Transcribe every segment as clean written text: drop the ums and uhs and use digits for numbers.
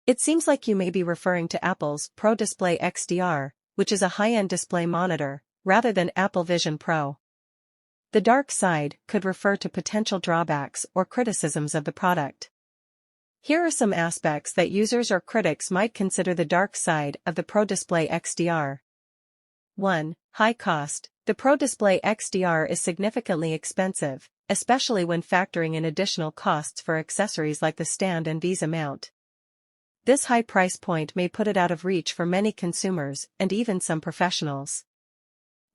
It seems like you may be referring to Apple's Pro Display XDR, which is a high-end display monitor, rather than Apple Vision Pro. The dark side could refer to potential drawbacks or criticisms of the product. Here are some aspects that users or critics might consider the dark side of the Pro Display XDR. 1. High cost. The Pro Display XDR is significantly expensive, especially when factoring in additional costs for accessories like the stand and Visa mount. This high price point may put it out of reach for many consumers and even some professionals.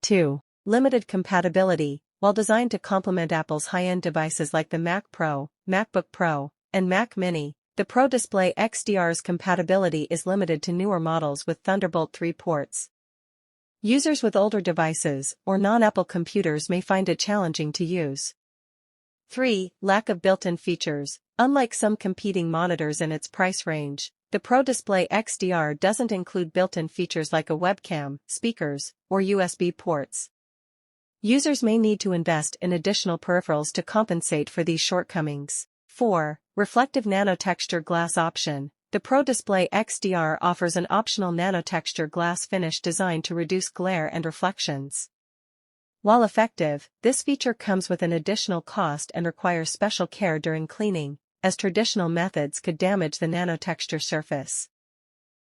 2. Limited compatibility. While designed to complement Apple's high-end devices like the Mac Pro, MacBook Pro, and Mac Mini, the Pro Display XDR's compatibility is limited to newer models with Thunderbolt 3 ports. Users with older devices or non-Apple computers may find it challenging to use. 3. Lack of built-in features. Unlike some competing monitors in its price range, the Pro Display XDR doesn't include built-in features like a webcam, speakers, or USB ports. Users may need to invest in additional peripherals to compensate for these shortcomings. 4. Reflective nano-texture glass option. The Pro Display XDR offers an optional nano-texture glass finish designed to reduce glare and reflections. While effective, this feature comes with an additional cost and requires special care during cleaning, as traditional methods could damage the nano-texture surface.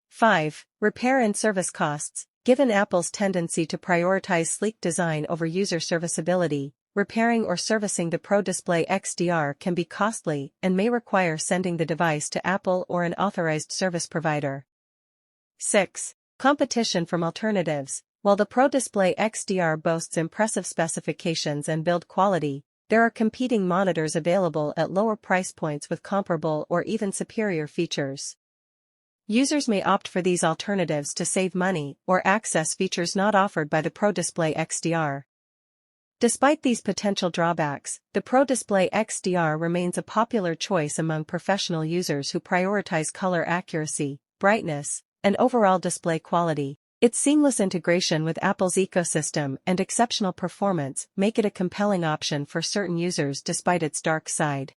5. Repair and service costs. Given Apple's tendency to prioritize sleek design over user serviceability, repairing or servicing the Pro Display XDR can be costly and may require sending the device to Apple or an authorized service provider. 6. Competition from alternatives. While the Pro Display XDR boasts impressive specifications and build quality, there are competing monitors available at lower price points with comparable or even superior features. Users may opt for these alternatives to save money or access features not offered by the Pro Display XDR. Despite these potential drawbacks, the Pro Display XDR remains a popular choice among professional users who prioritize color accuracy, brightness, and overall display quality. Its seamless integration with Apple's ecosystem and exceptional performance make it a compelling option for certain users despite its dark side.